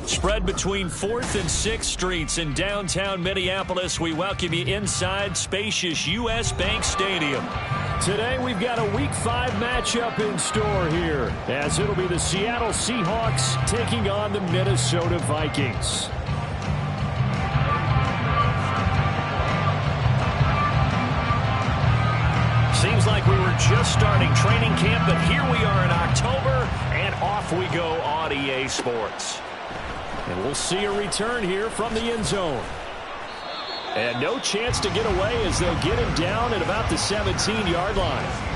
Spread between 4th and 6th Streets in downtown Minneapolis. We welcome you inside spacious U.S. Bank Stadium. Today we've got a Week 5 matchup in store here, as it'll be the Seattle Seahawks taking on the Minnesota Vikings. Seems like we were just starting training camp, but here we are in October, and off we go on EA Sports. And we'll see a return here from the end zone. And no chance to get away as they'll get him down at about the 17-yard line.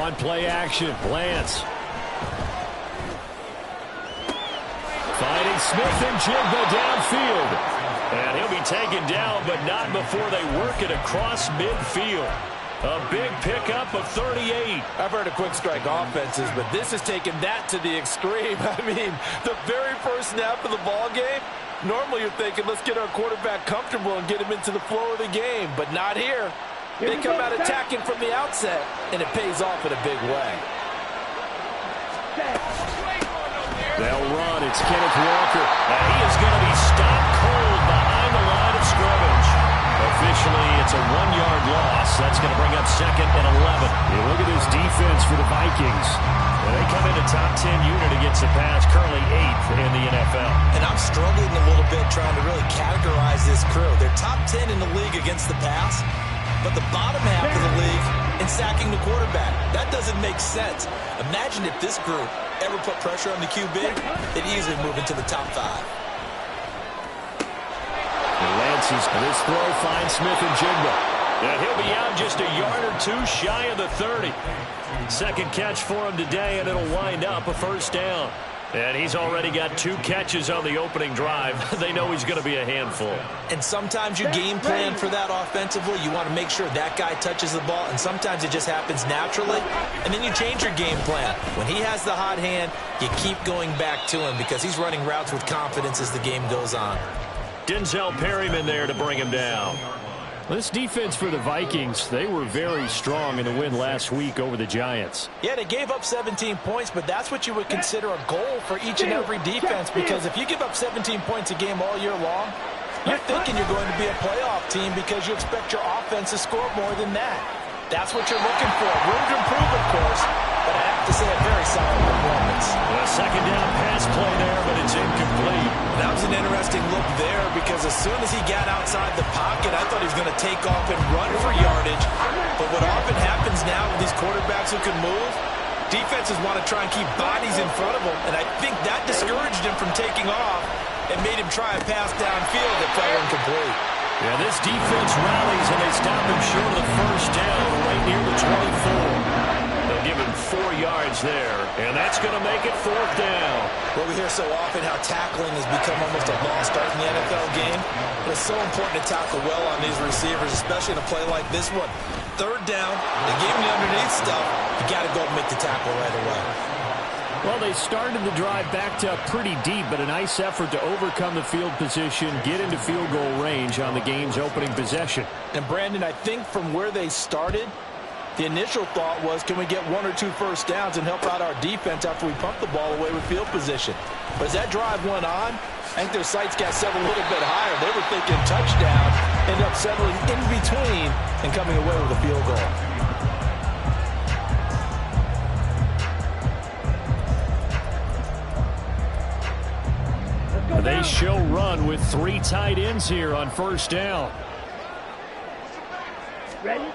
On play action, Lance. Finding Smith and Jigba downfield. And he'll be taken down, but not before they work it across midfield. A big pickup of 38. I've heard of quick strike offenses, but this has taken that to the extreme. I mean, the very first snap of the ball game, normally you're thinking, let's get our quarterback comfortable and get him into the flow of the game, but not here. They come out attacking from the outset, and it pays off in a big way. They'll run. It's Kenneth Walker. And he is going to be stopped cold behind the line of scrimmage. Officially, it's a 1-yard loss. That's going to bring up 2nd and 11. You look at this defense for the Vikings. They come into top 10 unit against the pass, currently 8th in the NFL. And I'm struggling a little bit trying to really categorize this crew. They're top 10 in the league against the pass, but the bottom half of the league in sacking the quarterback. That doesn't make sense. Imagine if this group ever put pressure on the QB, they'd easily move into the top 5. Lance's this throw finds Smith and Jigba. And he'll be out just a yard or two shy of the 30. Second catch for him today, and it'll wind up a first down. And he's already got 2 catches on the opening drive. They know he's going to be a handful. And sometimes you game plan for that offensively. You want to make sure that guy touches the ball, and sometimes it just happens naturally. And then you change your game plan. When he has the hot hand, you keep going back to him because he's running routes with confidence as the game goes on. Denzel Perryman there to bring him down. This defense for the Vikings, they were very strong in the win last week over the Giants. Yeah, they gave up 17 points, but that's what you would consider a goal for each and every defense, because if you give up 17 points a game all year long, you're thinking you're going to be a playoff team because you expect your offense to score more than that. That's what you're looking for. Room to improve, of course, but I have to say a very solid performance. A second down pass play there, but it's incomplete. That was an interesting look there because as soon as he got outside the pocket, I thought he was going to take off and run for yardage. But what often happens now with these quarterbacks who can move, defenses want to try and keep bodies in front of them, and I think that discouraged him from taking off and made him try a pass downfield that fell incomplete. Yeah, this defense rallies, and they stop him short of the first down right near the 24. They'll give him 4 yards there, and that's going to make it 4th down. Well, we hear so often how tackling has become almost a lost art in the NFL game, but it's so important to tackle well on these receivers, especially in a play like this one. 3rd down, they gave him the underneath stuff. You got to go and make the tackle right away. Well, they started the drive backed up pretty deep, but a nice effort to overcome the field position, get into field goal range on the game's opening possession. And, Brandon, I think from where they started, the initial thought was, can we get 1 or 2 first downs and help out our defense after we pump the ball away with field position? But as that drive went on, I think their sights got set a little bit higher. They were thinking touchdown, ended up settling in between and coming away with a field goal. They show run with 3 tight ends here on first down. Ready?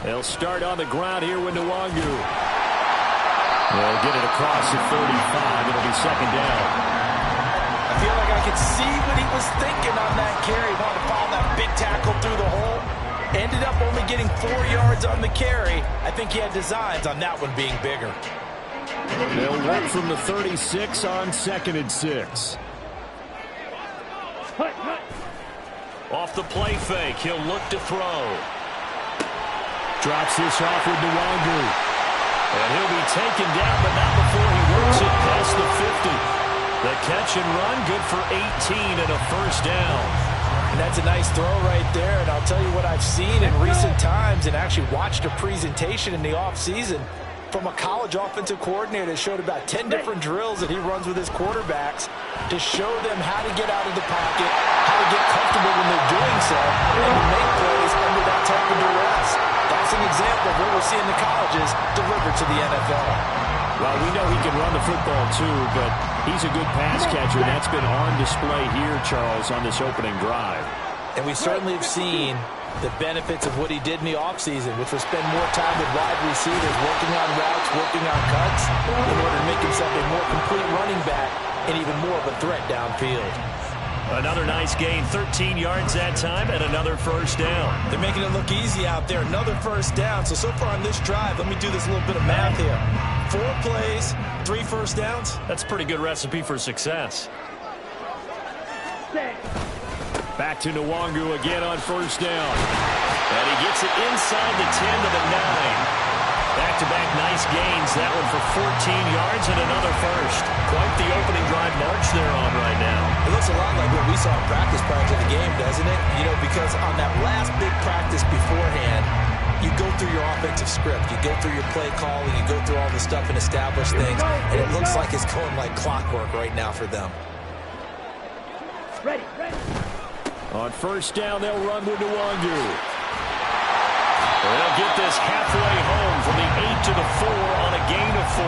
They'll start on the ground here with Nwangu. They'll get it across the 35. It'll be second down. I feel like I could see what he was thinking on that carry. Wanted to follow that big tackle through the hole. Ended up only getting 4 yards on the carry. I think he had designs on that one being bigger. They'll work from the 36 on 2nd and 6. Off the play fake, he'll look to throw. Drops this off with Nwangu. And he'll be taken down, but not before he works it past the 50. The catch and run, good for 18 and a first down. And that's a nice throw right there. And I'll tell you what I've seen in recent times and actually watched a presentation in the offseason from a college offensive coordinator that showed about 10 different drills that he runs with his quarterbacks to show them how to get out of the pocket, how to get comfortable when they're doing so, and to make plays under that type of duress. That's an example of what we're seeing the colleges deliver to the NFL. Well, we know he can run the football too, but he's a good pass catcher. That's been on display here, Charles, on this opening drive. And we certainly have seen the benefits of what he did in the offseason, which was spend more time with wide receivers, working on routes, working on cuts, in order to make himself a more complete running back and even more of a threat downfield. Another nice gain, 13 yards that time, and another first down. They're making it look easy out there. Another first down. So far on this drive, let me do this little bit of math here. 4 plays, 3 first downs. That's a pretty good recipe for success. Back to Nwangu again on first down. And he gets it inside the 10 to the 9. Back-to-back nice gains. That one for 14 yards and another first. Quite the opening drive march they're on right now. It looks a lot like what we saw in practice prior to the game, doesn't it? You know, because on that last big practice beforehand, you go through your offensive script. You go through your play calling. You go through all the stuff and establish things. And it looks like it's going like clockwork right now for them. Ready. On first down, they'll run with Nwangu. They'll get this halfway home from the 8 to the 4 on a gain of 4.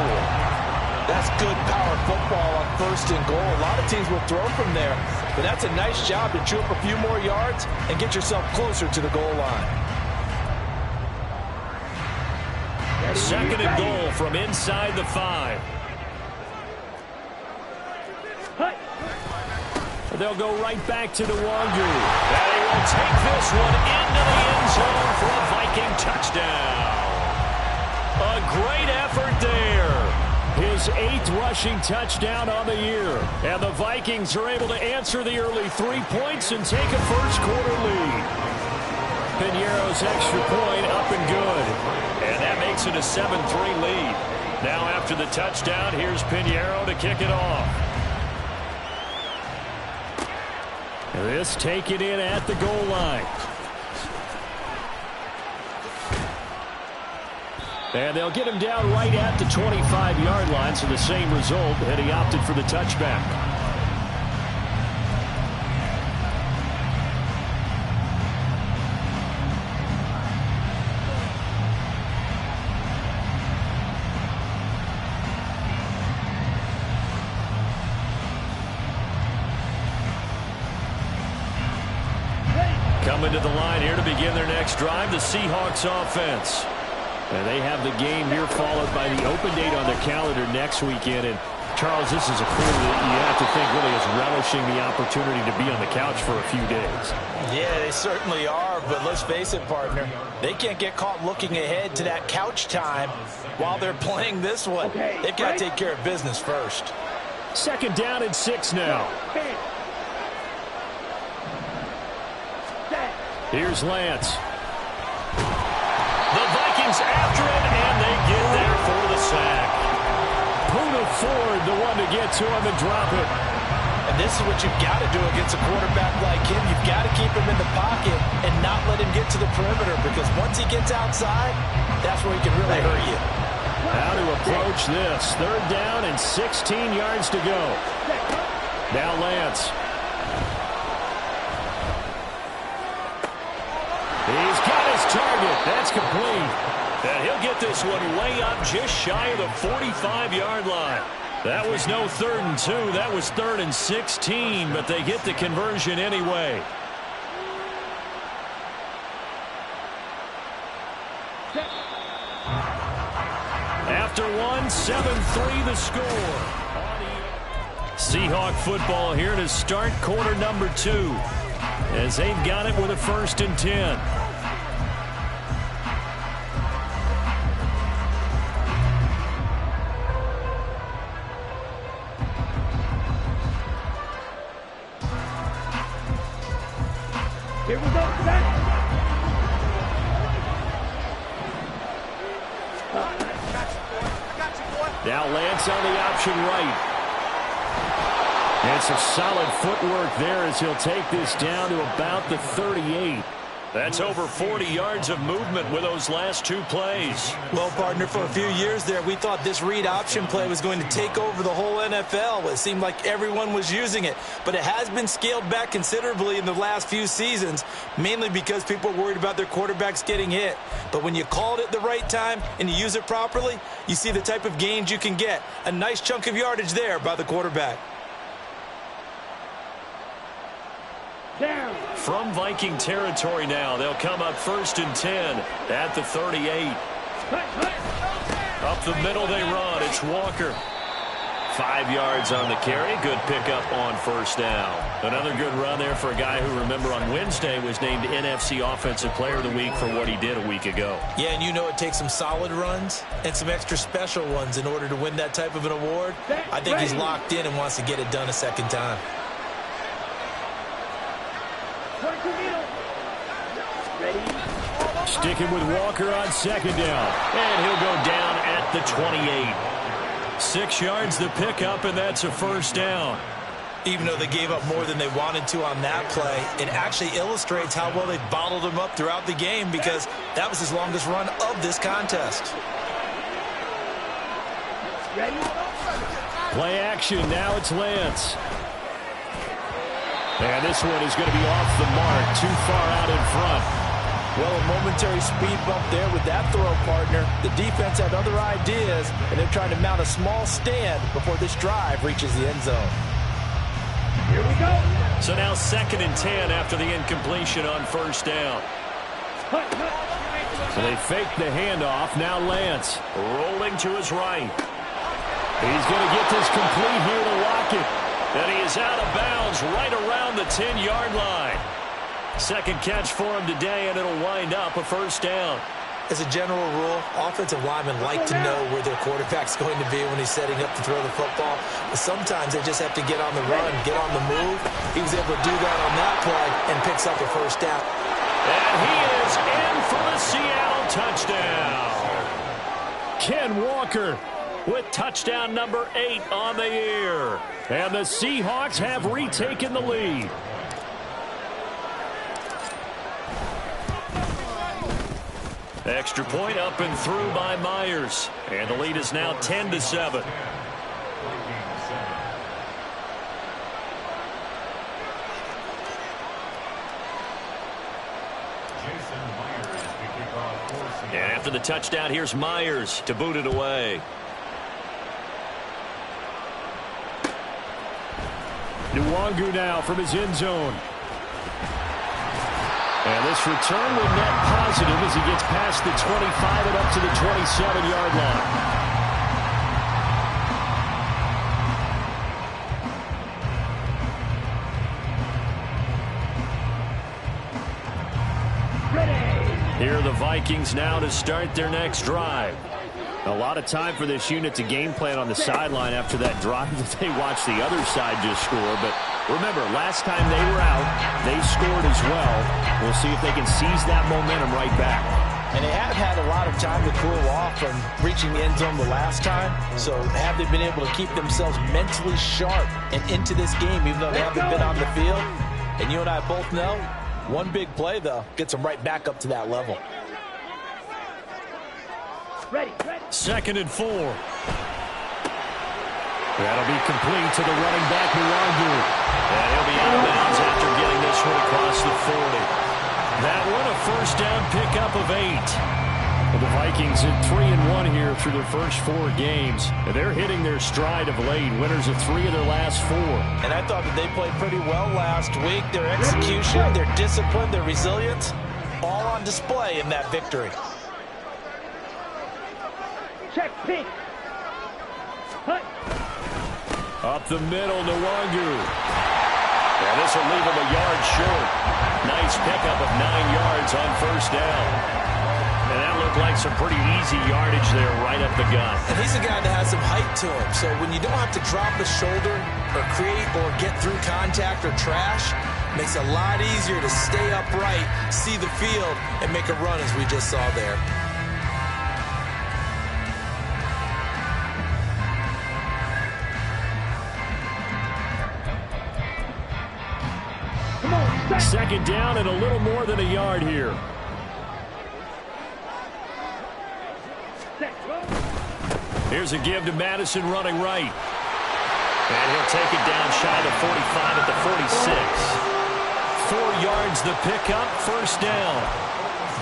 That's good power football on first and goal. A lot of teams will throw from there, but that's a nice job to chew up a few more yards and get yourself closer to the goal line. Second and goal from inside the 5. They'll go right back to Nwangu. And he will take this one into the end zone for a Viking touchdown. A great effort there. His 8th rushing touchdown on the year. And the Vikings are able to answer the early 3 points and take a first-quarter lead. Piñeiro's extra point up and good. And that makes it a 7-3 lead. Now after the touchdown, here's Piñeiro to kick it off. This taken in at the goal line. And they'll get him down right at the 25-yard line, so the same result, and he opted for the touchback. Coming to the line here to begin their next drive, the Seahawks offense. And they have the game here followed by the open date on their calendar next weekend. And Charles, this is a crew that you have to think really is relishing the opportunity to be on the couch for a few days. Yeah, they certainly are, but let's face it, partner. They can't get caught looking ahead to that couch time while they're playing this one. They've got to take care of business first. Second down and 6 now. Here's Lance. The Vikings after it, and they get there for the sack. Poona Ford, the one to get to on the drop it. And this is what you've got to do against a quarterback like him. You've got to keep him in the pocket and not let him get to the perimeter, because once he gets outside, that's where he can really hurt you. How to approach this. Third down and 16 yards to go. Now Lance. He's got his target. That's complete. And he'll get this one way up just shy of the 45-yard line. That was no 3rd and 2. That was 3rd and 16, but they get the conversion anyway. After one, 7-3 the score. Seahawk football here to start quarter number 2 as they've got it with a 1st and 10. Here we go, set. Now Lance on the option right. And some solid footwork there as he'll take this down to about the 38. That's over 40 yards of movement with those last 2 plays. Well, partner, for a few years there, we thought this read option play was going to take over the whole NFL. It seemed like everyone was using it. But it has been scaled back considerably in the last few seasons, mainly because people are worried about their quarterbacks getting hit. But when you call it at the right time and you use it properly, you see the type of gains you can get. A nice chunk of yardage there by the quarterback. Down. From Viking territory now, they'll come up 1st and 10 at the 38. Up the middle they run. It's Walker. 5 yards on the carry. Good pickup on 1st down. Another good run there for a guy who, remember, on Wednesday was named NFC Offensive Player of the Week for what he did a week ago. Yeah, and you know it takes some solid runs and some extra special ones in order to win that type of an award. I think he's locked in and wants to get it done a second time. Sticking with Walker on 2nd down. And he'll go down at the 28. 6 yards the pickup, and that's a 1st down. Even though they gave up more than they wanted to on that play, it actually illustrates how well they bottled him up throughout the game because that was his longest run of this contest. Play action. Now it's Lance. And this one is going to be off the mark, too far out in front. Well, a momentary speed bump there with that throw, partner. The defense had other ideas, and they're trying to mount a small stand before this drive reaches the end zone. Here we go. So now 2nd and 10 after the incompletion on 1st down. So they fake the handoff. Now Lance rolling to his right. He's going to get this complete here to Lockett. And he is out of bounds right around the 10-yard line. 2nd catch for him today, and it'll wind up a 1st down. As a general rule, offensive linemen like to know where their quarterback's going to be when he's setting up to throw the football. But sometimes they just have to get on the run, get on the move. He was able to do that on that play and picks up a 1st down. And he is in for the Seattle touchdown. Ken Walker with touchdown number 8 on the year. And the Seahawks have retaken the lead. Extra point up and through by Myers. And the lead is now 10-7. And after the touchdown, here's Myers to boot it away. Nwangu now from his end zone. And this return will net positive as he gets past the 25 and up to the 27-yard line. Here are the Vikings now to start their next drive. A lot of time for this unit to game plan on the sideline after that drive that they watched the other side just score. But remember, last time they were out, they scored as well. We'll see if they can seize that momentum right back. And they have had a lot of time to cool off from reaching the end zone the last time. So have they been able to keep themselves mentally sharp and into this game even though they haven't been on the field? And you and I both know, one big play, though, gets them right back up to that level. Ready. 2nd and 4. That'll be complete to the running back, Nwangu. And he'll be out of bounds after getting this one across the 40. That one a 1st down pickup of 8. Well, the Vikings at 3-1 here through their first 4 games. And they're hitting their stride of late. Winners of 3 of their last 4. And I thought that they played pretty well last week. Their execution, their discipline, their resilience, all on display in that victory. Check, pink. Up the middle, Nwangu. And this will leave him a yard short. Nice pickup of 9 yards on first down. And that looked like some pretty easy yardage there right up the gut. And he's a guy that has some height to him. So when you don't have to drop a shoulder or create or get through contact or trash, it makes it a lot easier to stay upright, see the field, and make a run as we just saw there. Second down and a little more than a yard here. Here's a give to Madison running right. And he'll take it down shy of 45 at the 46. 4 yards the pickup, first down.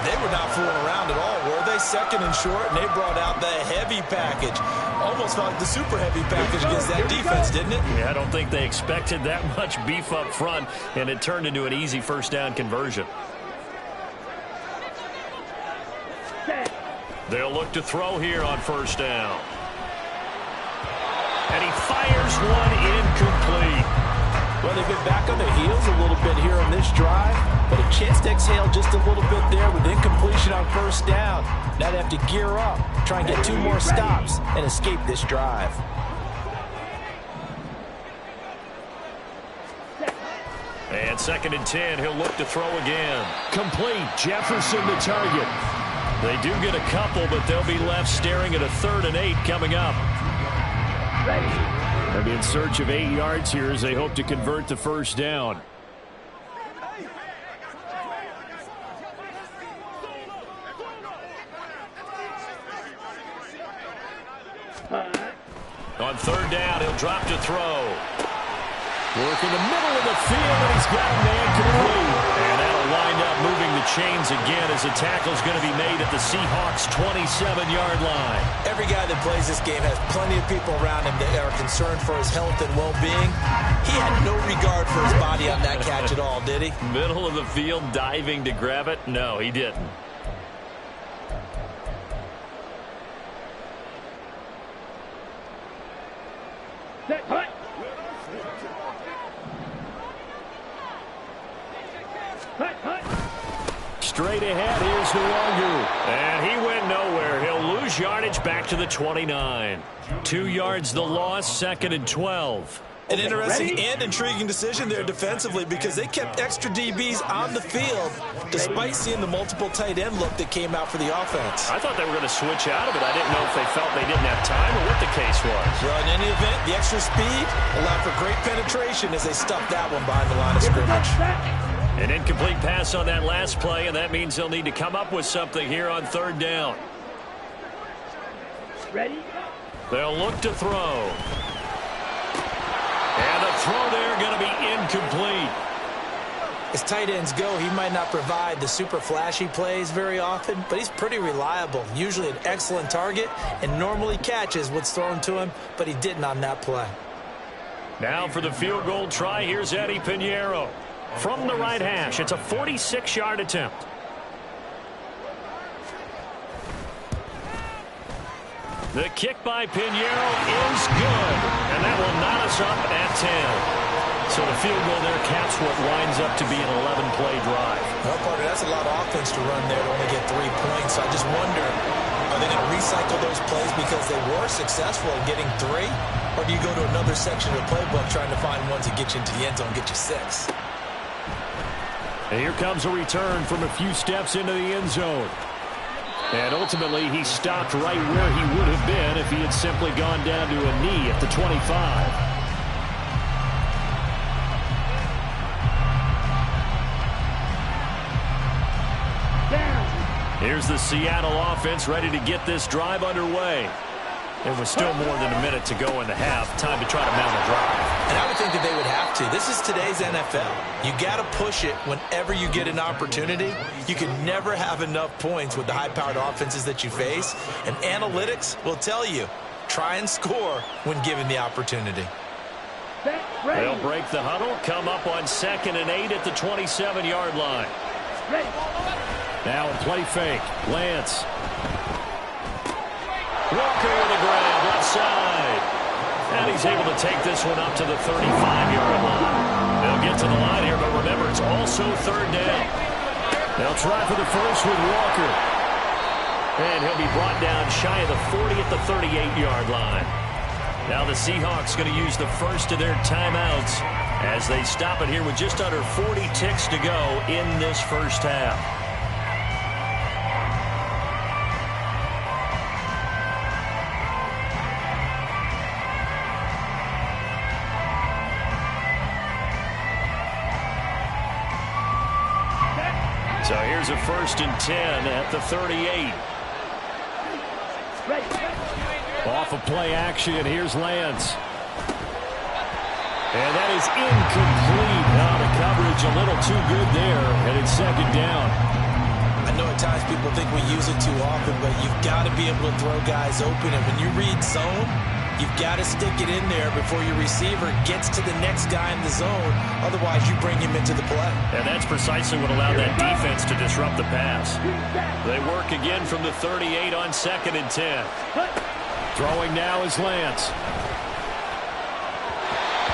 They were not fooling around at all, were they? Second and short, and they brought out the heavy package. Almost felt like the super heavy package against that defense, didn't it? Yeah, I don't think they expected that much beef up front, and it turned into an easy first down conversion. They'll look to throw here on first down. And he fires one incomplete. Well, they've been back on their heels a little bit here on this drive, but a chance to exhale just a little bit there with incompletion on first down. Now they have to gear up, try and get 2 more stops, and escape this drive. And second and 10, he'll look to throw again. Complete, Jefferson the target. They do get a couple, but they'll be left staring at a 3rd and 8 coming up. They'll be in search of 8 yards here as they hope to convert the first down. On 3rd down, he'll drop to throw. Work in the middle of the field, and he's got a man complete. And that'll wind up moving the chains again as the tackle's going to be made at the Seahawks' 27-yard line. Every guy that plays this game has plenty of people around him that are concerned for his health and well-being. He had no regard for his body on that catch at all, did he? Middle of the field, diving to grab it? No, he didn't. Straight ahead, here's Nwangu. And he went nowhere. He'll lose yardage back to the 29. 2 yards the loss, 2nd and 12. An interesting and intriguing decision there defensively because they kept extra DBs on the field despite seeing the multiple tight end look that came out for the offense. I thought they were going to switch out of it. I didn't know if they felt they didn't have time or what the case was. Well, in any event, the extra speed allowed for great penetration as they stuffed that one behind the line of scrimmage. An incomplete pass on that last play, and that means they'll need to come up with something here on 3rd down. Ready? They'll look to throw. And the throw there going to be incomplete. As tight ends go, he might not provide the super flashy plays very often, but he's pretty reliable. Usually an excellent target and normally catches what's thrown to him, but he didn't on that play. Now for the field goal try, here's Eddie Pinheiro. From the right hash, it's a 46-yard attempt. The kick by Pinheiro is good, and that will knot us up at 10. So the field goal there caps what winds up to be an 11-play drive. Well, Parker, that's a lot of offense to run there to only get 3 points. So I just wonder, are they going to recycle those plays because they were successful in getting 3? Or do you go to another section of the playbook trying to find ones that get you into the end zone and get you 6? And here comes a return from a few steps into the end zone. And ultimately, he stopped right where he would have been if he had simply gone down to a knee at the 25. Here's the Seattle offense ready to get this drive underway. There was still more than a minute to go in the half. Time to try to mount a drive. And I would think that they would have to. This is today's NFL. You got to push it whenever you get an opportunity. You can never have enough points with the high-powered offenses that you face. And analytics will tell you, try and score when given the opportunity. They'll break the huddle, come up on 2nd and 8 at the 27-yard line. Now in play fake, Lance. Walker with a grab, left side. And he's able to take this one up to the 35-yard line. They'll get to the line here, but remember, it's also third down. They'll try for the first with Walker. And he'll be brought down shy of the 40 at the 38-yard line. Now the Seahawks going to use the first of their timeouts as they stop it here with just under 40 ticks to go in this first half. So here's a 1st and 10 at the 38. Off of play action, here's Lance. And that is incomplete. Now the coverage a little too good there, and it's 2nd down. I know at times people think we use it too often, but you've got to be able to throw guys open. And when you read zone, you've got to stick it in there before your receiver gets to the next guy in the zone. Otherwise, you bring him into the play. And that's precisely what allowed that defense to disrupt the pass. They work again from the 38 on 2nd and 10. Throwing now is Lance.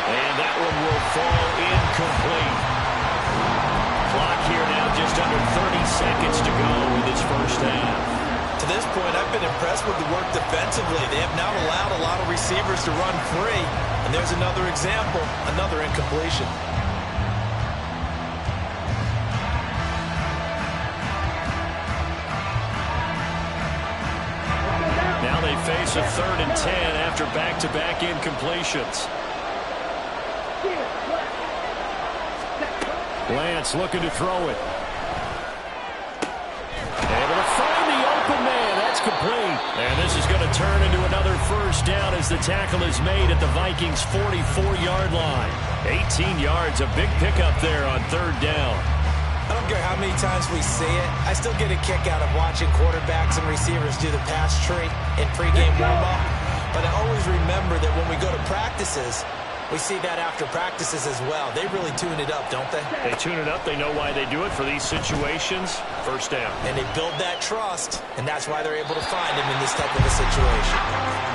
And that one will fall incomplete. Clock here now just under 30 seconds to go in this first half. To this point, I've been impressed with the work defensively. They have not allowed a lot of receivers to run free. And there's another example, another incompletion. Now they face a 3rd and 10 after back-to-back incompletions. Lance looking to throw it. Able to find the open man. That's complete. And this is going to turn into another first down as the tackle is made at the Vikings' 44-yard line. 18 yards, a big pickup there on 3rd down. I don't care how many times we see it. I still get a kick out of watching quarterbacks and receivers do the pass tree in pregame warm-up. But I always remember that when we go to practices, we see that after practices as well. They really tune it up, don't they? They tune it up. They know why they do it for these situations. First down. And they build that trust, and that's why they're able to find him in this type of a situation.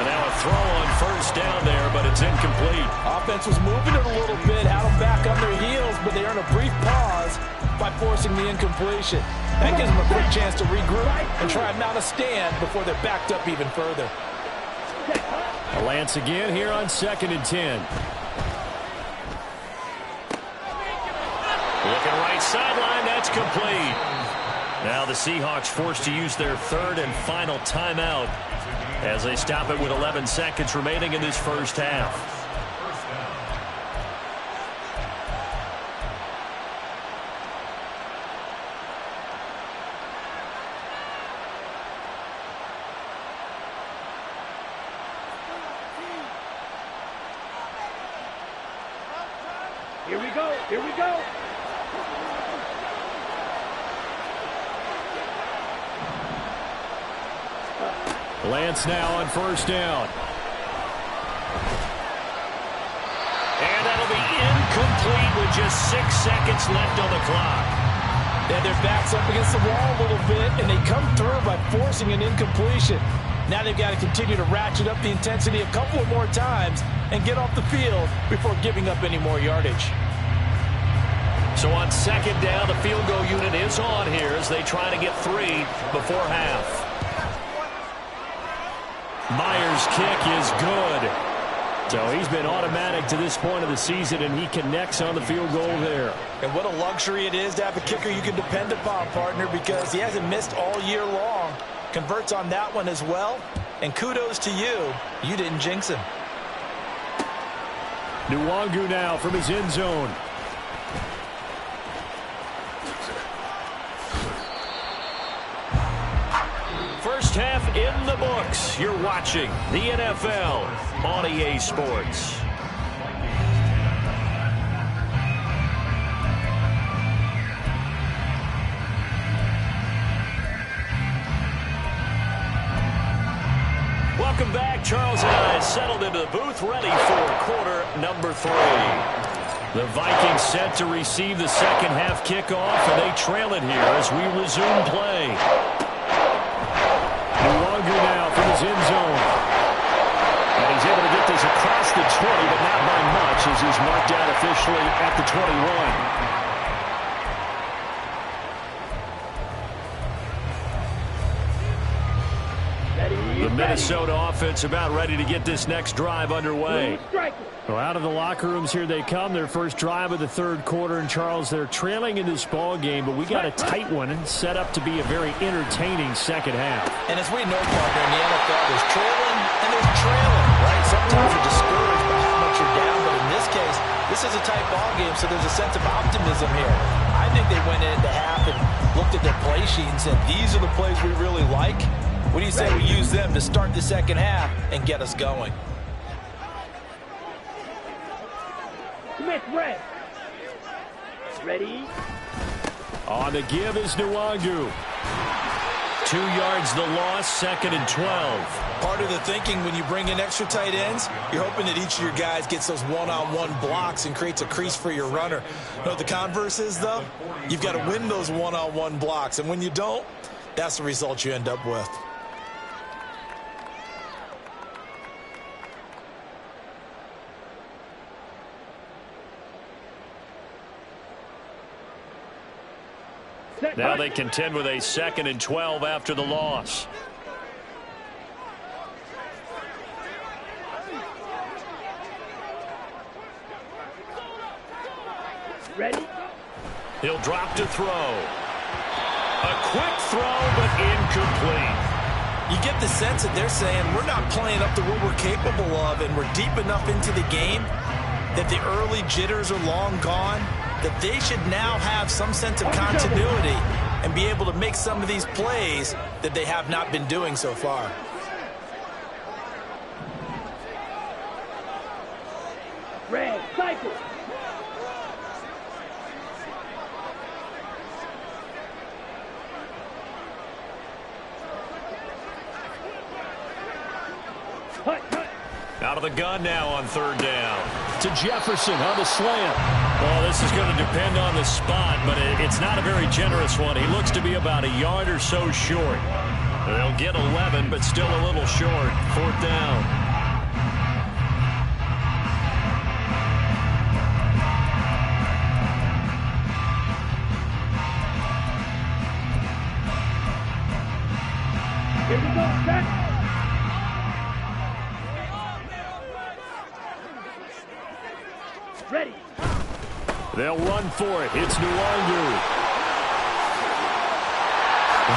And now a throw on 1st down there, but it's incomplete. Offense was moving it a little bit, had them back on their heels, but they earn a brief pause by forcing the incompletion. That gives them a quick chance to regroup and try and mount a stand before they're backed up even further. Lance again here on 2nd and 10. Looking right sideline, that's complete. Now the Seahawks forced to use their 3rd and final timeout as they stop it with 11 seconds remaining in this first half. Here we go. Here we go. Lance now on 1st down. And that'll be incomplete with just 6 seconds left on the clock. They have their backs up against the wall a little bit, and they come through by forcing an incompletion. Now they've got to continue to ratchet up the intensity a couple of more times and get off the field before giving up any more yardage. So on 2nd down, the field goal unit is on here as they try to get 3 before half. Myers' kick is good. So he's been automatic to this point of the season, and he connects on the field goal there. And what a luxury it is to have a kicker you can depend upon, partner, because he hasn't missed all year long. Converts on that one as well. And kudos to you. You didn't jinx him. Nwangu now from his end zone. First half in the books. You're watching the NFL on EA Sports. Welcome back. Charles and I settled into the booth, ready for quarter number 3. The Vikings set to receive the second half kickoff, and they trail it here as we resume play. Nwangu now from his end zone. And he's able to get this across the 20, but not by much as he's marked out officially at the 21. The Minnesota offense about ready to get this next drive underway. Well, out of the locker rooms here they come. Their first drive of the third quarter. And, Charles, they're trailing in this ball game, but we got a tight one and set up to be a very entertaining second half. And as we know, partner, in the NFL, there's trailing and there's trailing, right? Sometimes you're discouraged by how much you're down, but in this case, this is a tight ball game, so there's a sense of optimism here. I think they went into half and looked at their play sheet and said, these are the plays we really like. What do you say we use them to start the second half and get us going? Smith, red. Ready? On the give is Nwangu. 2 yards the loss, 2nd and 12. Part of the thinking when you bring in extra tight ends, you're hoping that each of your guys gets those one-on-one blocks and creates a crease for your runner. You know what the converse is, though? You've got to win those one-on-one blocks, and when you don't, that's the result you end up with. Now they contend with a 2nd and 12 after the loss. Ready? He'll drop to throw. A quick throw, but incomplete. You get the sense that they're saying we're not playing up to what we're capable of, and we're deep enough into the game that the early jitters are long gone, that they should now have some sense of continuity and be able to make some of these plays that they have not been doing so far. Red, cycle. Out of the gun now on 3rd down. To Jefferson on the slant. Well, this is going to depend on the spot, but it's not a very generous one. He looks to be about a yard or so short. They'll get 11, but still a little short. 4th down. Here we go, set. Ready. They'll run for it. It's Nwangu.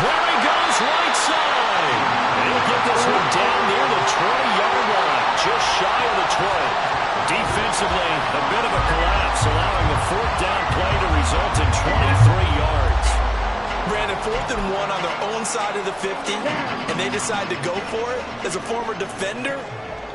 There he goes, right side. He'll get this one down near the 20-yard line, just shy of the 20. Defensively, a bit of a collapse, allowing the 4th down play to result in 23 yards. Brandon, 4th and 1 on their own side of the 50, and they decide to go for it. As a former defender,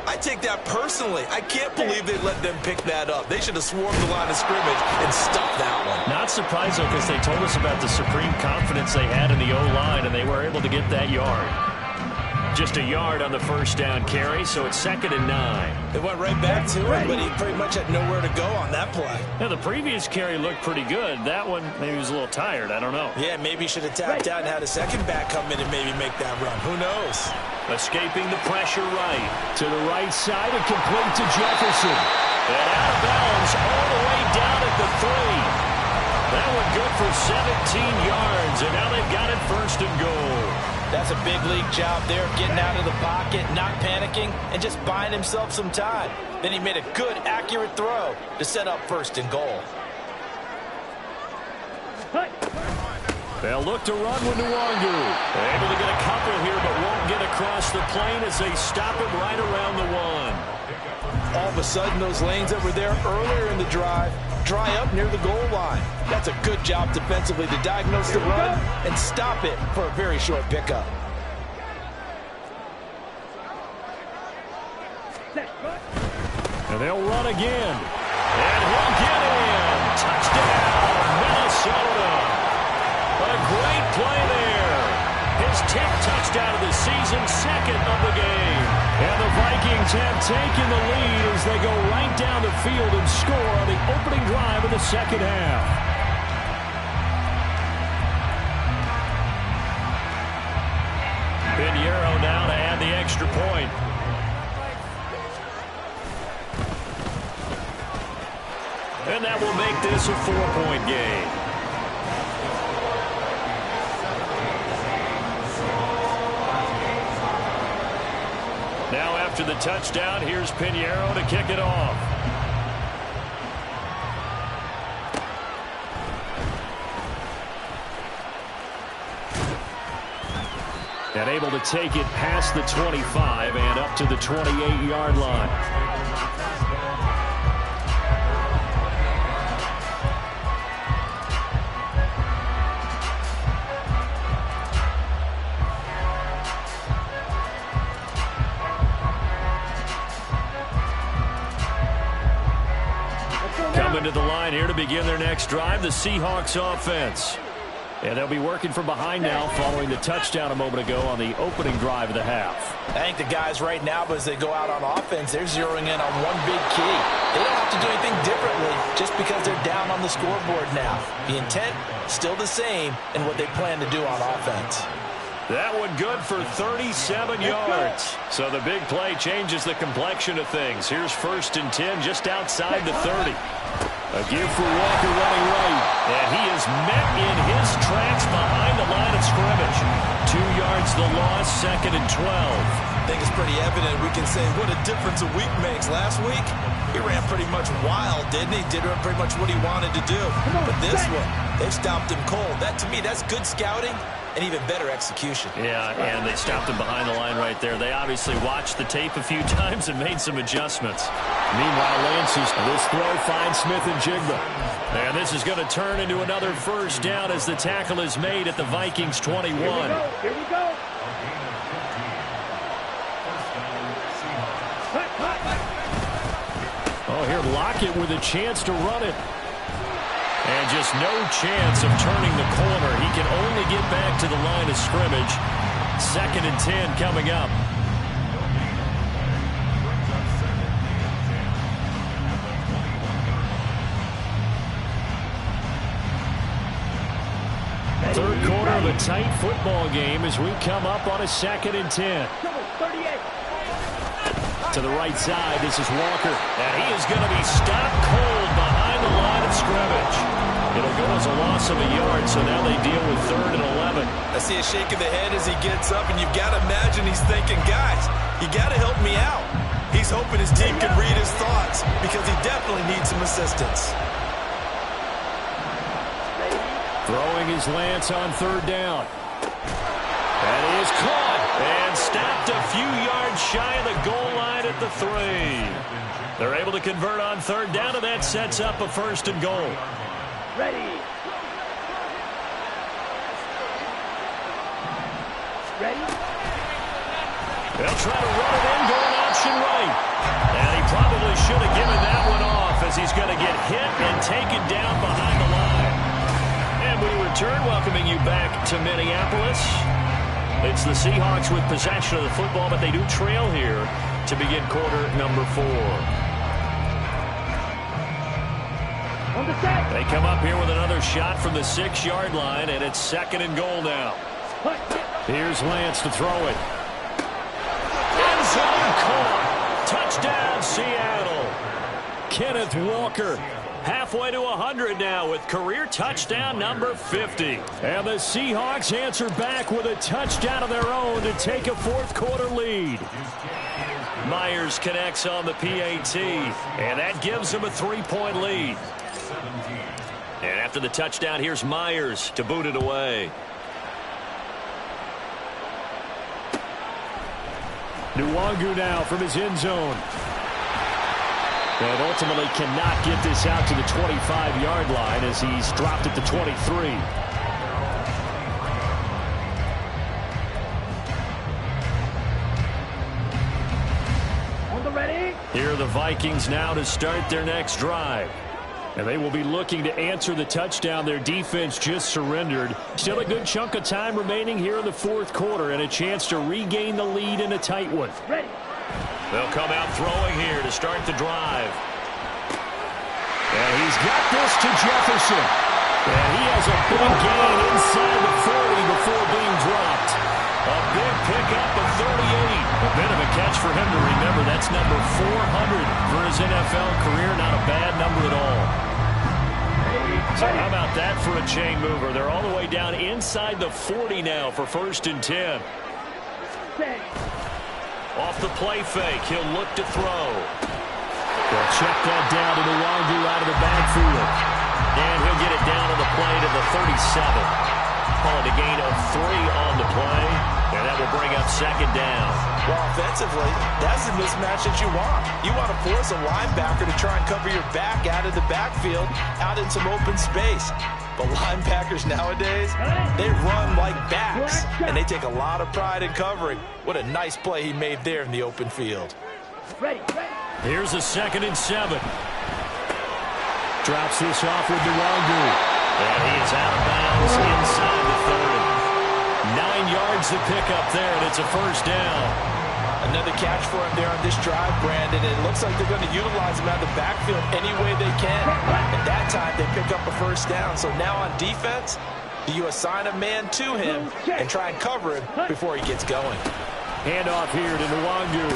I take that personally. I can't believe they let them pick that up. They should have swarmed the line of scrimmage and stuffed that one. Not surprised, though, because they told us about the supreme confidence they had in the O-line, and they were able to get that yard. Just a yard on the 1st down carry, so it's 2nd and 9. They went right back to it, but he pretty much had nowhere to go on that play. Now, the previous carry looked pretty good. That one, maybe he was a little tired. I don't know. Yeah, maybe he should have tapped out and had a second back come in and maybe make that run. Who knows? Escaping the pressure right. To the right side and complete to Jefferson. And out of bounds all the way down at the 3. That one good for 17 yards, and now they've got it 1st and goal. That's a big league job there, getting out of the pocket, not panicking, and just buying himself some time. Then he made a good, accurate throw to set up 1st and goal. They'll look to run with Nwangu. Able to get a couple here, but won't get across the plane as they stop it right around the 1. All of a sudden, those lanes that were there earlier in the drive dry up near the goal line. That's a good job defensively to diagnose the run and stop it for a very short pickup. And they'll run again. And he'll get in. Touchdown, Minnesota. A great play there. His 10th touchdown of the season, 2nd of the game. And the Vikings have taken the lead as they go right down the field and score on the opening drive of the second half. Pinheiro now to add the extra point. And that will make this a 4-point game. Now after the touchdown, here's Pinheiro to kick it off. And able to take it past the 25 and up to the 28-yard line. Coming to the line here to begin their next drive, the Seahawks offense. And they'll be working from behind now following the touchdown a moment ago on the opening drive of the half. I think the guys right now, as they go out on offense, they're zeroing in on one big key. They don't have to do anything differently just because they're down on the scoreboard now. The intent, still the same in what they plan to do on offense. That one good for 37 yards. So the big play changes the complexion of things. Here's 1st and 10 just outside the 30. A give for Walker running right. And he is met in his tracks behind the line of scrimmage. 2 yards the loss, 2nd and 12. I think it's pretty evident we can say what a difference a week makes. Last week, he ran pretty much wild, didn't he? Did pretty much what he wanted to do. But this one, they've stopped him cold. That, to me, that's good scouting and even better execution. Yeah, and they stopped him behind the line right there. They obviously watched the tape a few times and made some adjustments. Meanwhile, Lance's this throw finds Smith and Jigba. And this is going to turn into another 1st down as the tackle is made at the Vikings 21. Here we go. Oh, here Lockett with a chance to run it. And just no chance of turning the corner. He can only get back to the line of scrimmage. 2nd and 10 coming up. Third quarter of a tight football game as we come up on a 2nd and 10. 38. To the right side, this is Walker. And he is going to be stopped cold behind the line of scrimmage. It'll go as a loss of a yard, so now they deal with 3rd and 11. I see a shake of the head as he gets up, and you've got to imagine he's thinking, guys, you got to help me out. He's hoping his team can read his thoughts because he definitely needs some assistance. Throwing his Lance on 3rd down. And he is caught and stopped a few yards shy of the goal line at the 3. They're able to convert on 3rd down, and that sets up a 1st and goal. Ready. Ready. They'll try to run it in, going option right. And he probably should have given that one off as he's going to get hit and taken down behind the line. And we return, welcoming you back to Minneapolis. It's the Seahawks with possession of the football, but they do trail here to begin quarter number 4. On the set. They come up here with another shot from the 6-yard line, and it's 2nd and goal now. Here's Lance to throw it. End zone caught. Touchdown, Seattle. Kenneth Walker. Halfway to 100 now with career touchdown number 50. And the Seahawks answer back with a touchdown of their own to take a 4th quarter lead. Myers connects on the PAT, and that gives him a 3-point lead. And after the touchdown, here's Myers to boot it away. Nwangu now from his end zone. And ultimately cannot get this out to the 25-yard line as he's dropped at the 23. On the ready. Here are the Vikings now to start their next drive. And they will be looking to answer the touchdown their defense just surrendered. Still a good chunk of time remaining here in the 4th quarter and a chance to regain the lead in a tight one. Ready. They'll come out throwing here to start the drive. And he's got this to Jefferson. And he has a big gain inside the 40 before being dropped. A big pickup of 38. A bit of a catch for him to remember. That's number 400 for his NFL career. Not a bad number at all. So how about that for a chain mover? They're all the way down inside the 40 now for 1st and 10. Off the play fake, he'll look to throw. They'll check that down to Nwangu out of the backfield. And he'll get it down on the play to the 37. Calling a gain of 3 on the play. And that will bring up 2nd down. Well, offensively, that's the mismatch that you want. You want to force a linebacker to try and cover your back out of the backfield, out in some open space. But linebackers nowadays, they run like backs, and they take a lot of pride in covering. What a nice play he made there in the open field. Here's a 2nd and 7. Drops this off with Nwangu. And he is out of bounds inside the 30. 9 yards to pick up there, and it's a 1st down. Another catch for him there on this drive, Brandon. It looks like they're going to utilize him out of the backfield any way they can. At that time, they pick up a 1st down. So now on defense, you assign a man to him and try and cover him before he gets going. Handoff here to Nwangu.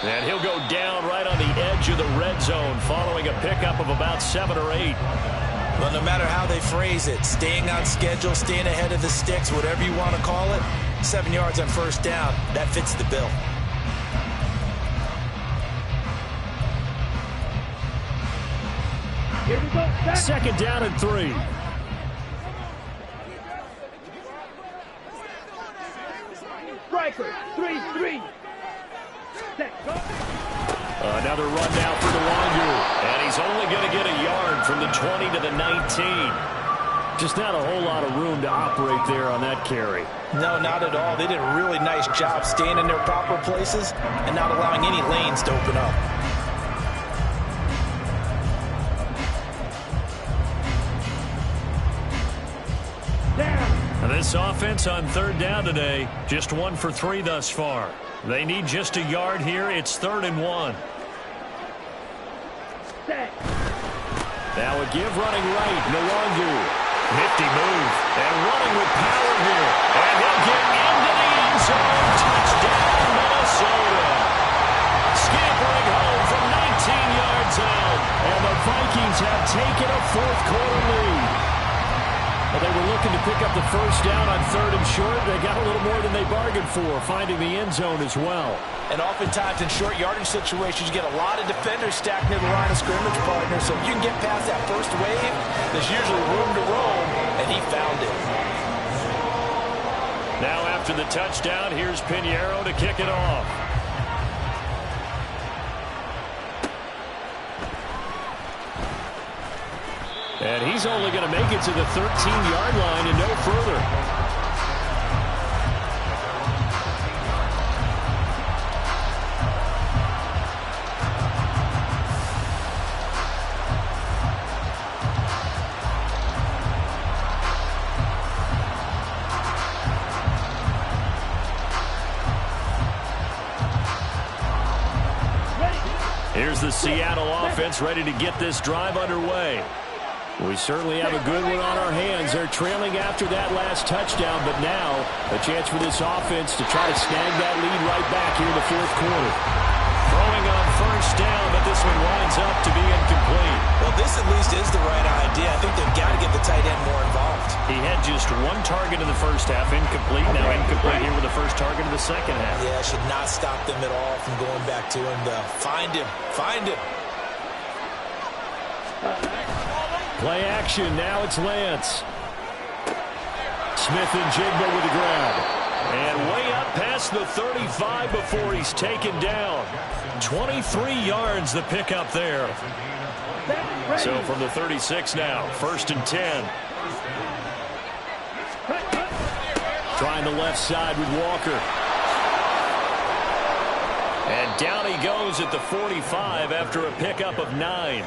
And he'll go down right on the edge of the red zone following a pickup of about 7 or 8. But no matter how they phrase it, staying on schedule, staying ahead of the sticks, whatever you want to call it, 7 yards on 1st down, that fits the bill. Here we go. 2nd down and 3. Striker, 3-3. Set, go. Another run now for Nwangu. And he's only going to get a yard from the 20 to the 19. Just not a whole lot of room to operate there on that carry. No, not at all. They did a really nice job staying in their proper places and not allowing any lanes to open up. Now this offense on 3rd down today, just 1 for 3 thus far. They need just a yard here. It's 3rd and 1. Now a give running right. Nwangu. Nifty move. And running with power here. And he'll get into the end zone. Touchdown, Minnesota. Scampering home from 19 yards out. And the Vikings have taken a 4th quarter lead. Well, they were looking to pick up the 1st down on 3rd and short. They got a little more than they bargained for, finding the end zone as well. And oftentimes in short yardage situations, you get a lot of defenders stacked near the line of scrimmage, partner. So if you can get past that first wave, there's usually room to roam, and he found it. Now after the touchdown, here's Pinheiro to kick it off. And he's only going to make it to the 13-yard line and no further. Here's the Seattle offense ready to get this drive underway. We certainly have a good one on our hands. They're trailing after that last touchdown, but now a chance for this offense to try to snag that lead right back here in the 4th quarter. Throwing on 1st down, but this one winds up to be incomplete. Well, this at least is the right idea. I think they've got to get the tight end more involved. He had just 1 target in the 1st half, incomplete. Now incomplete here with the 1st target of the 2nd half. Yeah, should not stop them at all from going back to him. Find him. Find him. Play action. Now it's Lance. Smith and Jigba with the grab. And way up past the 35 before he's taken down. 23 yards the pickup there. So from the 36 now, 1st and 10. Trying the left side with Walker. And down he goes at the 45 after a pickup of 9.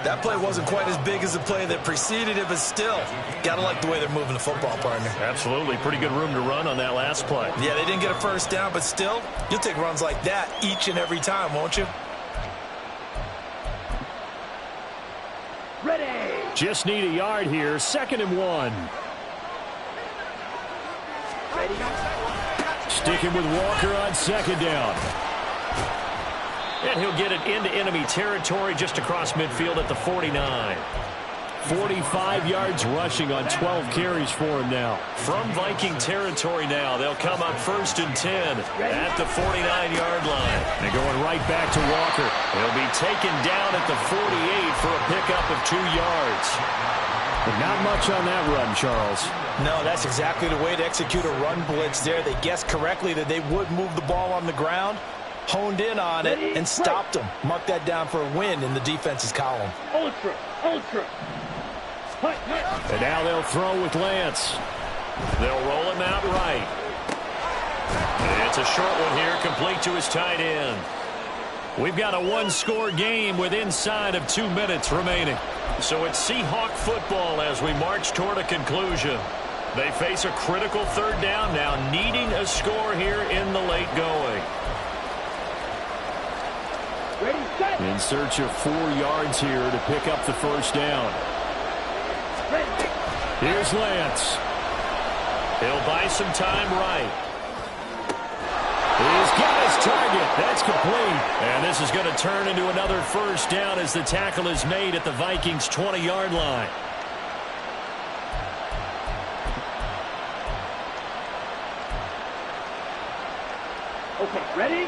That play wasn't quite as big as the play that preceded it, but still, got to like the way they're moving the football, partner. Absolutely. Pretty good room to run on that last play. Yeah, they didn't get a 1st down, but still, you'll take runs like that each and every time, won't you? Ready. Just need a yard here. 2nd and 1. Ready. Sticking with Walker on 2nd down. And he'll get it into enemy territory just across midfield at the 49. 45 yards rushing on 12 carries for him now. From Viking territory now, they'll come up 1st and 10 at the 49-yard line. And going right back to Walker. He'll be taken down at the 48 for a pickup of 2 yards. But not much on that run, Charles. No, that's exactly the way to execute a run blitz there. They guessed correctly that they would move the ball on the ground, honed in on it, and stopped them. Mark that down for a win in the defense's column. Ultra. And now they'll throw with Lance. They'll roll him out right. It's a short one here, complete to his tight end. We've got a one-score game with inside of 2 minutes remaining. So it's Seahawk football as we march toward a conclusion. They face a critical 3rd down now, needing a score here in the late going. Ready, set. In search of 4 yards here to pick up the 1st down. Ready. Here's Lance. He'll buy some time right. He's got his target. That's complete. And this is going to turn into another 1st down as the tackle is made at the Vikings' 20-yard line. Okay, ready?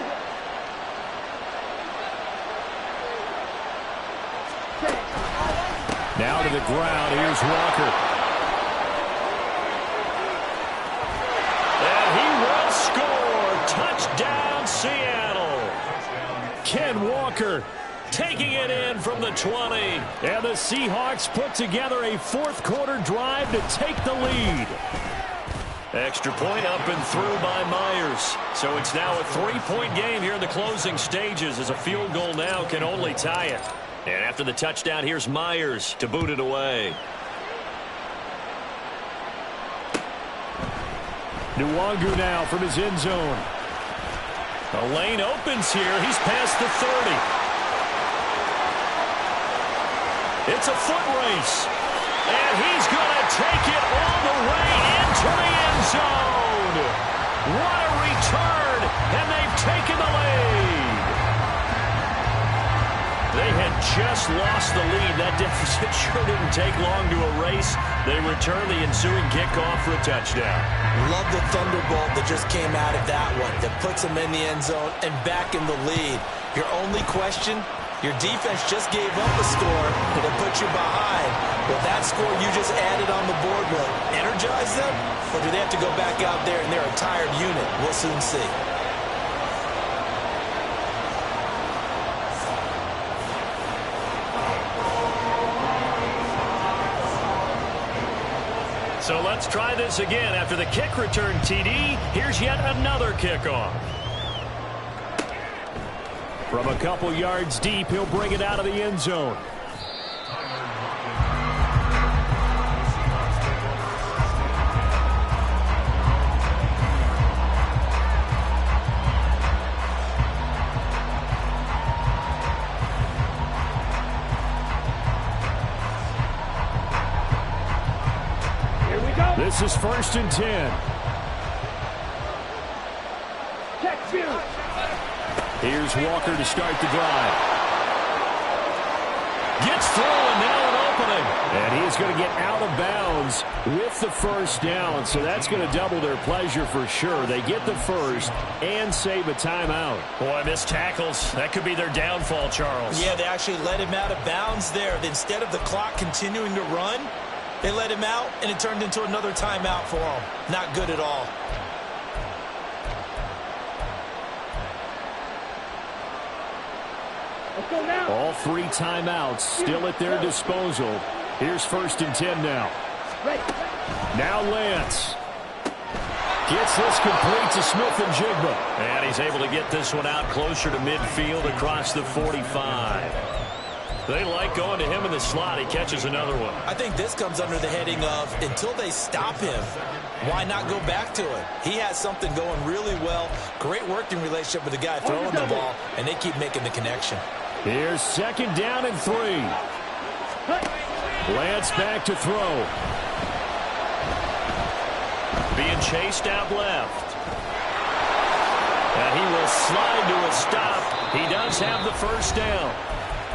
Now to the ground. Here's Walker. And he will score. Touchdown, Seattle. Ken Walker taking it in from the 20. And the Seahawks put together a 4th-quarter drive to take the lead. Extra point up and through by Myers. So it's now a 3-point game here in the closing stages as a field goal now can only tie it. And after the touchdown, here's Myers to boot it away. Nwangu now from his end zone. The lane opens here. He's past the 30. It's a foot race. And he's going to take it all the way into the end zone. What a return. And they've taken the lead. They had just lost the lead. That deficit sure didn't take long to erase. They return the ensuing kickoff for a touchdown. Love the thunderbolt that just came out of that one. That puts them in the end zone and back in the lead. Your only question, your defense just gave up a score to put you behind. Will that score you just added on the board will energize them? Or do they have to go back out there and they're a tired unit? We'll soon see. So let's try this again. After the kick return TD, here's yet another kickoff. From a couple yards deep, he'll bring it out of the end zone. This is 1st and 10. Check view. Here's Walker to start the drive. Gets through and now an opening. And he's going to get out of bounds with the 1st down. So that's going to double their pleasure for sure. They get the 1st and save a timeout. Boy, missed tackles. That could be their downfall, Charles. Yeah, they actually let him out of bounds there. Instead of the clock continuing to run, they let him out, and it turned into another timeout for him. Not good at all. Let's go now. All 3 timeouts still at their disposal. Here's 1st and 10 now. Ready. Now Lance. Gets this complete to Smith and Jigba. And he's able to get this one out closer to midfield across the 45. They like going to him in the slot. He catches another one. I think this comes under the heading of until they stop him, why not go back to it? He has something going really well. Great working relationship with the guy throwing the ball, and they keep making the connection. Here's 2nd down and 3. Lance back to throw. Being chased out left. And he will slide to a stop. He does have the 1st down.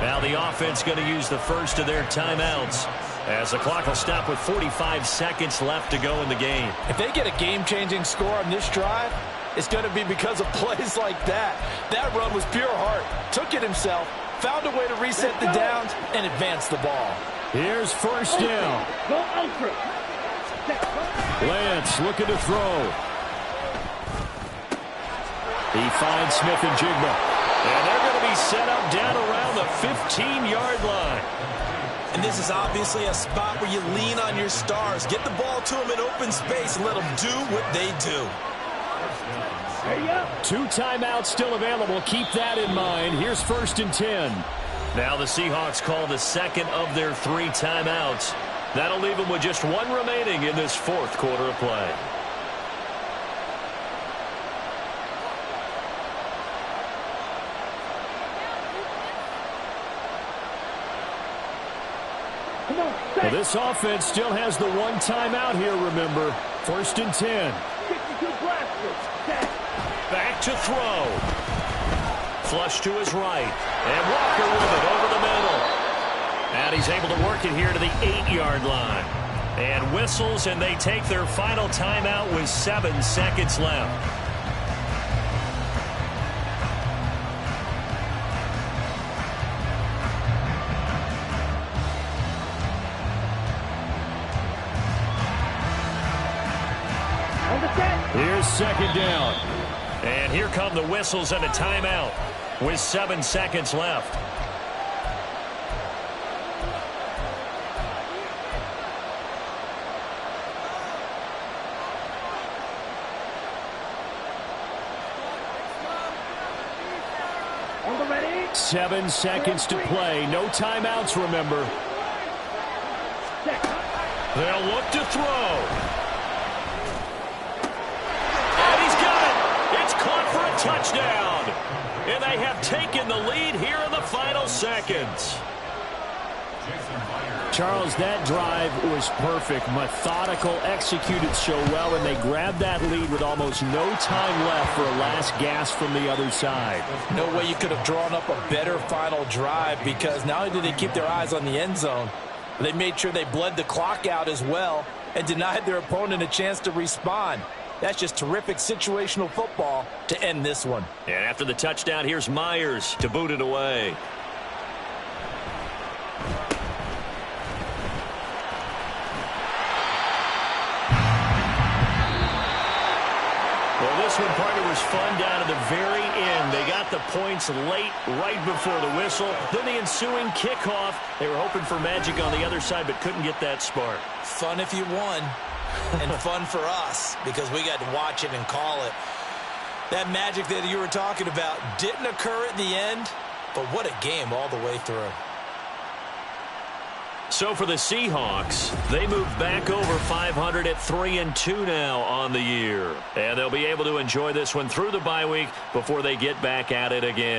Now the offense going to use the first of their timeouts as the clock will stop with 45 seconds left to go in the game. If they get a game-changing score on this drive, it's going to be because of plays like that. That run was pure heart. Took it himself, found a way to reset the downs, and advance the ball. Here's first down. Go ultra. Lance looking to throw. He finds Smith and Jigba. And they're going to be set up down around the 15-yard line. And this is obviously a spot where you lean on your stars. Get the ball to them in open space and let them do what they do. 2 timeouts still available. Keep that in mind. Here's first and 10. Now the Seahawks call the second of their 3 timeouts. That'll leave them with just 1 remaining in this 4th quarter of play. Well, this offense still has the 1 timeout here, remember. First and 10. Back to throw. Flush to his right. And Walker with it over the middle. And he's able to work it here to the 8-yard line. And whistles, and they take their final timeout with 7 seconds left. Here's second down. And here come the whistles and a timeout with 7 seconds left. On the ready. 7 seconds to play. No timeouts, remember. They'll look to throw. Touchdown. And they have taken the lead here in the final seconds. Charles, that drive was perfect. Methodical, executed so well, and they grabbed that lead with almost no time left for a last gasp from the other side. No way you could have drawn up a better final drive, because not only did they keep their eyes on the end zone, but they made sure they bled the clock out as well and denied their opponent a chance to respond. That's just terrific situational football to end this one. And after the touchdown, here's Myers to boot it away. Well, this one, partner, was fun down to the very end. They got the points late, right before the whistle. Then the ensuing kickoff. They were hoping for magic on the other side, but couldn't get that spark. Fun if you won. And fun for us because we got to watch it and call it. That magic that you were talking about didn't occur at the end, but what a game all the way through. So for the Seahawks, they move back over 500 at 3-2 now on the year. And they'll be able to enjoy this one through the bye week before they get back at it again.